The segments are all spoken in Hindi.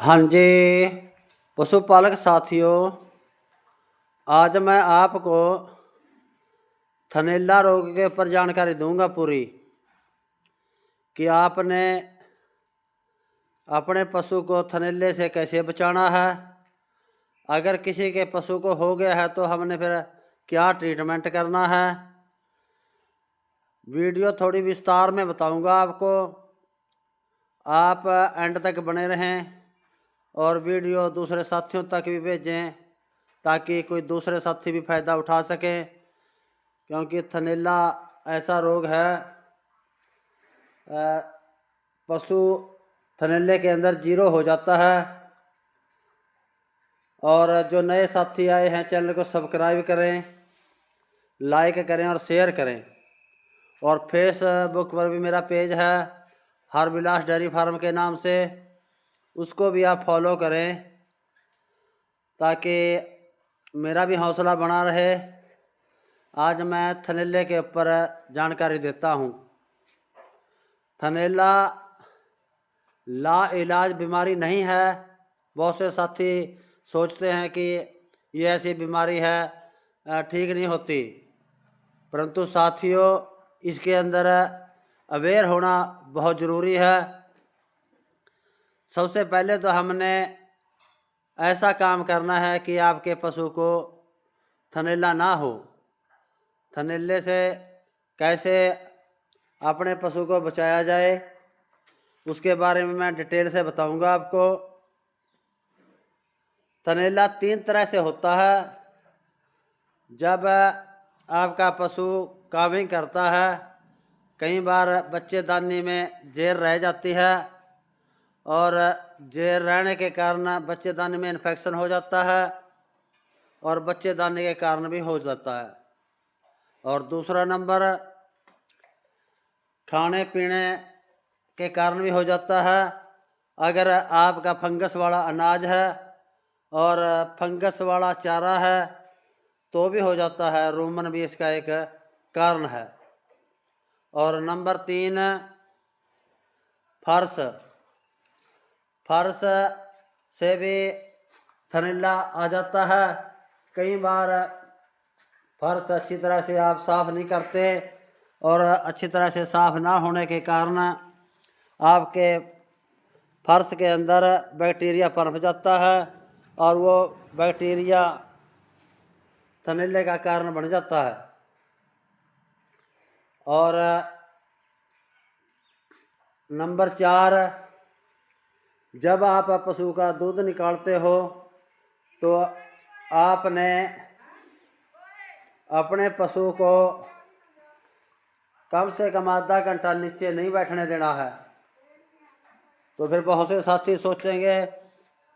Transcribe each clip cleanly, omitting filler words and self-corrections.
हाँ जी, पशुपालक साथियों, आज मैं आपको थनैला रोग के ऊपर जानकारी दूंगा पूरी कि आपने अपने पशु को थनैले से कैसे बचाना है। अगर किसी के पशु को हो गया है तो हमने फिर क्या ट्रीटमेंट करना है। वीडियो थोड़ी विस्तार में बताऊंगा आपको, आप एंड तक बने रहें और वीडियो दूसरे साथियों तक भी भेजें ताकि कोई दूसरे साथी भी फ़ायदा उठा सकें। क्योंकि थनैला ऐसा रोग है, पशु थनैले के अंदर जीरो हो जाता है। और जो नए साथी आए हैं चैनल को सब्सक्राइब करें, लाइक करें और शेयर करें। और फेसबुक पर भी मेरा पेज है हरविलास डेयरी फार्म के नाम से, उसको भी आप फॉलो करें ताकि मेरा भी हौसला बना रहे। आज मैं थनैले के ऊपर जानकारी देता हूँ। थनैला लाइलाज बीमारी नहीं है। बहुत से साथी सोचते हैं कि ये ऐसी बीमारी है ठीक नहीं होती, परंतु साथियों इसके अंदर अवेयर होना बहुत ज़रूरी है। सबसे पहले तो हमने ऐसा काम करना है कि आपके पशु को थनैला ना हो। थनैले से कैसे अपने पशु को बचाया जाए उसके बारे में मैं डिटेल से बताऊंगा आपको। थनैला 3 तरह से होता है। जब आपका पशु काविंग करता है, कई बार बच्चेदानी में जेर रह जाती है और जेर रहने के कारण बच्चेदानी में इन्फेक्शन हो जाता है और बच्चेदानी के कारण भी हो जाता है। और दूसरा नंबर खाने पीने के कारण भी हो जाता है। अगर आपका फंगस वाला अनाज है और फंगस वाला चारा है तो भी हो जाता है। रूमन भी इसका एक कारण है। और नंबर 3 फर्श से भी थनैला आ जाता है। कई बार फर्श अच्छी तरह से आप साफ़ नहीं करते और अच्छी तरह से साफ़ ना होने के कारण आपके फर्श के अंदर बैक्टीरिया पनप जाता है और वो बैक्टीरिया थनैले का कारण बन जाता है। और नंबर 4, जब आप पशु का दूध निकालते हो तो आपने अपने पशु को कम से कम आधा घंटा नीचे नहीं बैठने देना है। तो फिर बहुत से साथी सोचेंगे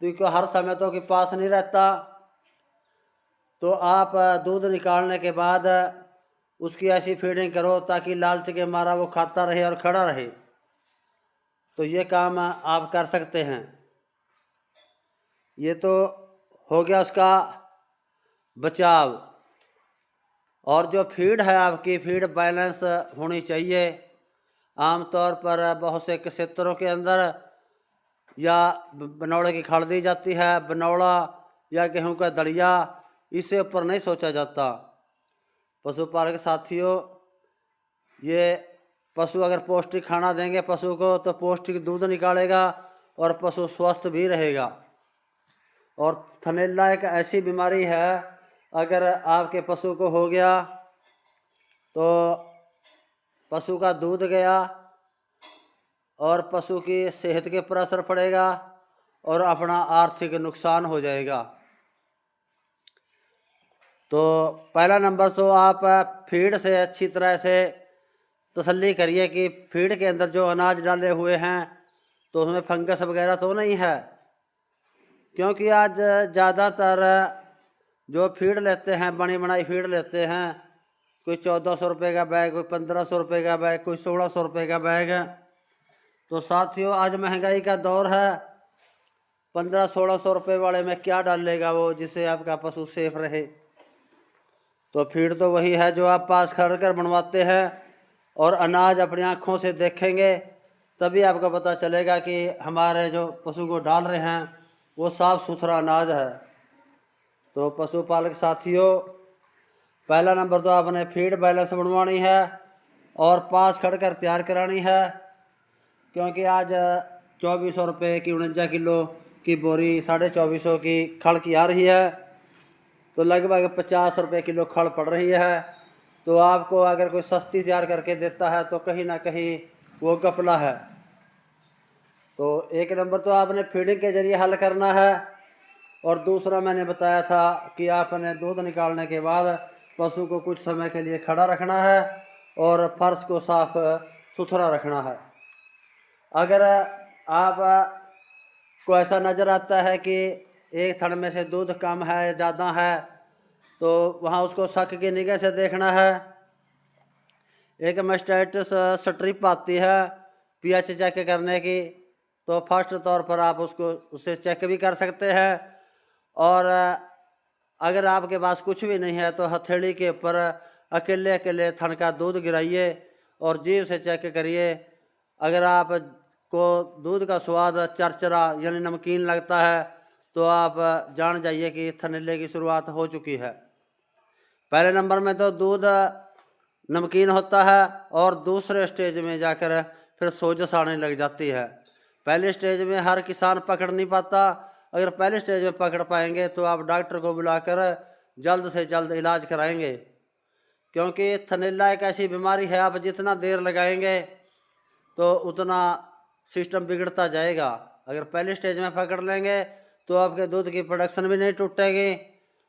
तो हर समय तो के पास नहीं रहता, तो आप दूध निकालने के बाद उसकी ऐसी फीडिंग करो ताकि लालच के मारा वो खाता रहे और खड़ा रहे। तो ये काम आप कर सकते हैं। ये तो हो गया उसका बचाव। और जो फीड है आपकी फीड बैलेंस होनी चाहिए। आमतौर पर बहुत से क्षेत्रों के अंदर या बनौड़े की खड़ दी जाती है, बनौड़ा या गेहूं का दलिया, इससे ऊपर नहीं सोचा जाता। पशुपालक साथियों, ये पशु अगर पौष्टिक खाना देंगे पशु को तो पौष्टिक दूध निकालेगा और पशु स्वस्थ भी रहेगा। और थनैला एक ऐसी बीमारी है, अगर आपके पशु को हो गया तो पशु का दूध गया और पशु की सेहत के ऊपर असर पड़ेगा और अपना आर्थिक नुकसान हो जाएगा। तो पहला नंबर तो आप फीड से अच्छी तरह से तसल्ली करिए कि फीड के अंदर जो अनाज डाले हुए हैं तो उसमें फंगस वगैरह तो नहीं है। क्योंकि आज ज़्यादातर जो फीड लेते हैं बनी बनाई फीड लेते हैं, कोई 1400 रुपये का बैग, कोई 1500 रुपये का बैग, कोई 1600 रुपये का बैग। तो साथियों आज महंगाई का दौर है, 1500-1600 रुपये वाले में क्या डालेगा वो जिससे आपका पशु सेफ रहे। तो फीड तो वही है जो आप पास खड़ कर बनवाते हैं और अनाज अपनी आँखों से देखेंगे तभी आपको पता चलेगा कि हमारे जो पशु को डाल रहे हैं वो साफ़ सुथरा अनाज है। तो पशुपालक साथियों, पहला नंबर तो आपने फीड बैलेंस बनवानी है और पास खड़ कर तैयार करानी है, क्योंकि आज 2400 रुपये की 49 किलो की बोरी 2450 की खड़ की आ रही है, तो लगभग 50 रुपये किलो खड़ पड़ रही है। तो आपको अगर कोई सस्ती तैयार करके देता है तो कहीं ना कहीं वो घपला है। तो एक नंबर तो आपने फीडिंग के ज़रिए हल करना है, और दूसरा मैंने बताया था कि आपने दूध निकालने के बाद पशु को कुछ समय के लिए खड़ा रखना है और फर्श को साफ सुथरा रखना है। अगर आप को ऐसा नज़र आता है कि एक थड़ में से दूध कम है या ज़्यादा है, तो वहाँ उसको शक की निगाह से देखना है। एक मास्टाइटिस स्ट्रिप आती है पीएच चेक करने की, तो फर्स्ट तौर पर आप उससे चेक भी कर सकते हैं। और अगर आपके पास कुछ भी नहीं है तो हथेली के ऊपर अकेले अकेले थन का दूध गिराइए और जीभ से चेक करिए। अगर आप को दूध का स्वाद चरचरा यानी नमकीन लगता है तो आप जान जाइए कि थनैले की शुरुआत हो चुकी है। पहले नंबर में तो दूध नमकीन होता है और दूसरे स्टेज में जाकर फिर सोजश आने लग जाती है। पहले स्टेज में हर किसान पकड़ नहीं पाता। अगर पहले स्टेज में पकड़ पाएंगे तो आप डॉक्टर को बुलाकर जल्द से जल्द इलाज कराएंगे, क्योंकि थनैला एक ऐसी बीमारी है, आप जितना देर लगाएंगे तो उतना सिस्टम बिगड़ता जाएगा। अगर पहले स्टेज में पकड़ लेंगे तो आपके दूध की प्रोडक्शन भी नहीं टूटेगी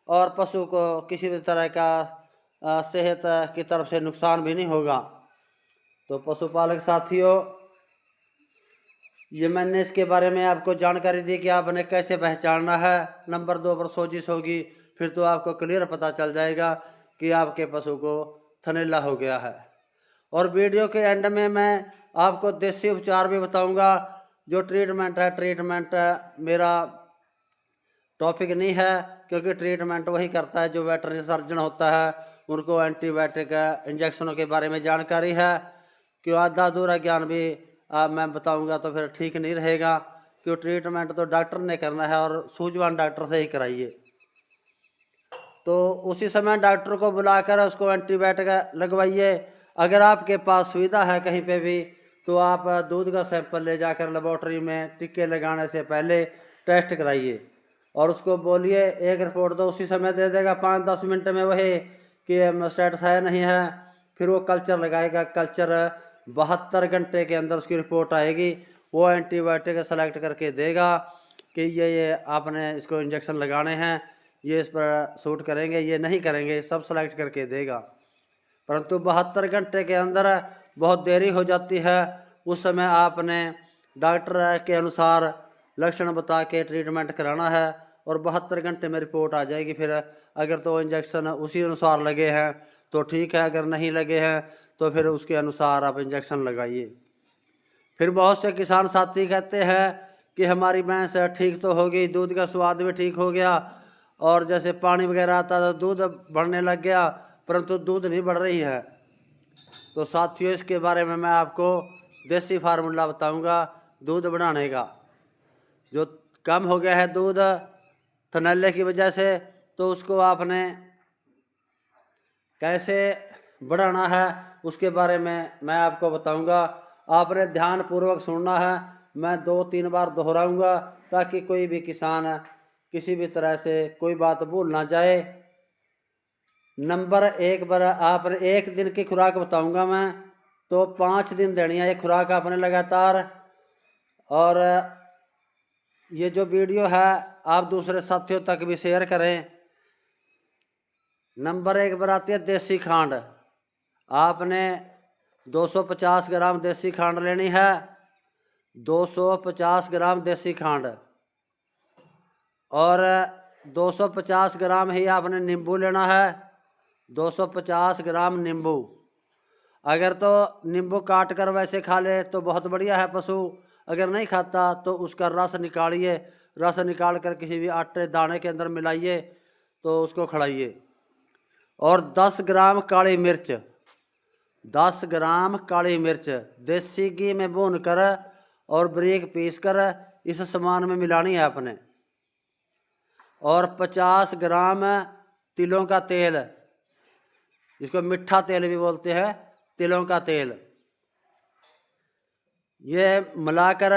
और पशु को किसी भी तरह का सेहत की तरफ से नुकसान भी नहीं होगा। तो पशुपालक साथियों, ये मैंने इसके बारे में आपको जानकारी दी कि आपने कैसे पहचानना है। नंबर 2 पर सोजिश होगी, फिर तो आपको क्लियर पता चल जाएगा कि आपके पशु को थनैला हो गया है। और वीडियो के एंड में मैं आपको देसी उपचार भी बताऊंगा। जो ट्रीटमेंट मेरा टॉपिक नहीं है, क्योंकि ट्रीटमेंट वही करता है जो वेटरनरी सर्जन होता है, उनको एंटीबायोटिक इंजेक्शनों के बारे में जानकारी है। क्यों आधा अधूरा ज्ञान भी मैं बताऊंगा तो फिर ठीक नहीं रहेगा। क्यों ट्रीटमेंट तो डॉक्टर ने करना है और सूझवान डॉक्टर से ही कराइए। तो उसी समय डॉक्टर को बुलाकर उसको एंटीबायोटिक लगवाइए। अगर आपके पास सुविधा है कहीं पे भी तो आप दूध का सैंपल ले जाकर लेबोरेटरी में टीके लगाने से पहले टेस्ट कराइए और उसको बोलिए एक रिपोर्ट तो उसी समय दे देगा 5-10 मिनट में वही कि मास्टाइटिस है नहीं है। फिर वो कल्चर लगाएगा, कल्चर 72 घंटे के अंदर उसकी रिपोर्ट आएगी। वो एंटीबायोटिक सेलेक्ट करके देगा कि ये आपने इसको इंजेक्शन लगाने हैं, ये इस पर सूट करेंगे, ये नहीं करेंगे, सब सेलेक्ट करके देगा। परंतु 72 घंटे के अंदर बहुत देरी हो जाती है। उस समय आपने डॉक्टर के अनुसार लक्षण बता के ट्रीटमेंट कराना है और 72 घंटे में रिपोर्ट आ जाएगी। फिर अगर तो इंजेक्शन उसी अनुसार लगे हैं तो ठीक है, अगर नहीं लगे हैं तो फिर उसके अनुसार आप इंजेक्शन लगाइए। फिर बहुत से किसान साथी कहते हैं कि हमारी भैंस ठीक तो हो गई, दूध का स्वाद भी ठीक हो गया और जैसे पानी वगैरह आता तो दूध बढ़ने लग गया, परंतु दूध नहीं बढ़ रही है। तो साथियों, इसके बारे में मैं आपको देसी फार्मूला बताऊंगा दूध बढ़ाने का। जो कम हो गया है दूध थनैले की वजह से, तो उसको आपने कैसे बढ़ाना है उसके बारे में मैं आपको बताऊंगा। आपने ध्यानपूर्वक सुनना है, मैं 2-3 बार दोहराऊंगा ताकि कोई भी किसान किसी भी तरह से कोई बात भूल ना जाए। नंबर 1 पर आपने 1 दिन की खुराक बताऊंगा मैं, तो 5 दिन देनी है ये खुराक आपने लगातार। और ये जो वीडियो है आप दूसरे साथियों तक भी शेयर करें। नंबर 1 पर आती है देसी खांड। आपने 250 ग्राम देसी खांड लेनी है, 250 ग्राम देसी खांड, और 250 ग्राम ही आपने नींबू लेना है, 250 ग्राम नींबू। अगर तो नींबू काट कर वैसे खा ले तो बहुत बढ़िया है पशु, अगर नहीं खाता तो उसका रस निकालिए, रस निकाल कर किसी भी आटे दाने के अंदर मिलाइए तो उसको खिलाइए। और 10 ग्राम काली मिर्च, 10 ग्राम काली मिर्च देसी घी में भून कर और बारीक पीस कर इस सामान में मिलानी है आपने। और 50 ग्राम तिलों का तेल, जिसको मीठा तेल भी बोलते हैं, तिलों का तेल, ये मिलाकर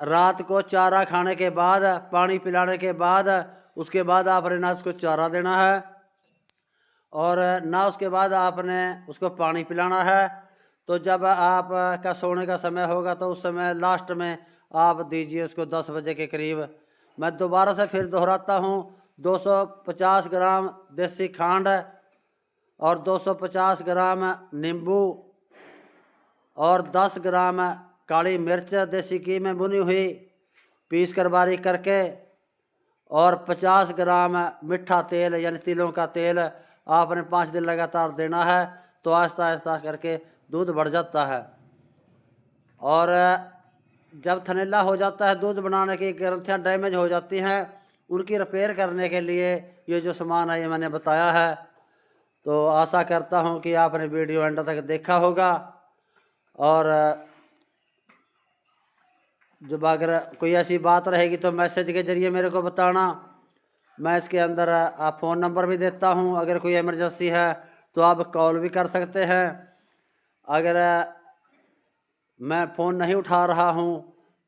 रात को चारा खाने के बाद, पानी पिलाने के बाद, उसके बाद आपने ना उसको चारा देना है और ना उसके बाद आपने उसको पानी पिलाना है। तो जब आपका सोने का समय होगा तो उस समय लास्ट में आप दीजिए उसको 10 बजे के करीब। मैं दोबारा से फिर दोहराता हूँ, 250 ग्राम देसी खांड और 250 ग्राम नींबू और 10 ग्राम काली मिर्च देसी घी में भुनी हुई पीस कर बारीक करके, और 50 ग्राम मीठा तेल यानी तिलों का तेल आपने 5 दिन लगातार देना है। तो आहिस्ता आहिस्ता करके दूध बढ़ जाता है। और जब थनैला हो जाता है, दूध बनाने की ग्रंथियाँ डैमेज हो जाती हैं, उनकी रिपेयर करने के लिए ये जो सामान है ये मैंने बताया है। तो आशा करता हूँ कि आपने वीडियो एंड तक देखा होगा। और जब अगर कोई ऐसी बात रहेगी तो मैसेज के ज़रिए मेरे को बताना। मैं इसके अंदर आप फ़ोन नंबर भी देता हूँ, अगर कोई इमरजेंसी है तो आप कॉल भी कर सकते हैं। अगर मैं फ़ोन नहीं उठा रहा हूँ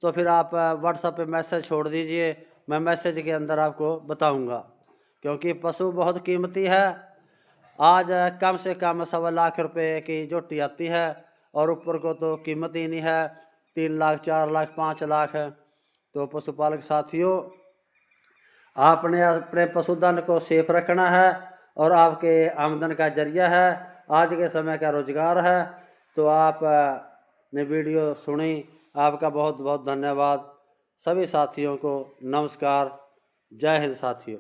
तो फिर आप व्हाट्सएप पे मैसेज छोड़ दीजिए, मैं मैसेज के अंदर आपको बताऊँगा। क्योंकि पशु बहुत कीमती है। आज कम से कम 1.25 लाख रुपए की जोटी आती है और ऊपर को तो कीमत ही नहीं है, 3 लाख 4 लाख 5 लाख है। तो पशुपालक साथियों, आपने अपने पशुधन को सेफ रखना है और आपके आमदन का जरिया है, आज के समय का रोजगार है। तो आप ने वीडियो सुनी, आपका बहुत बहुत धन्यवाद। सभी साथियों को नमस्कार। जय हिंद साथियों।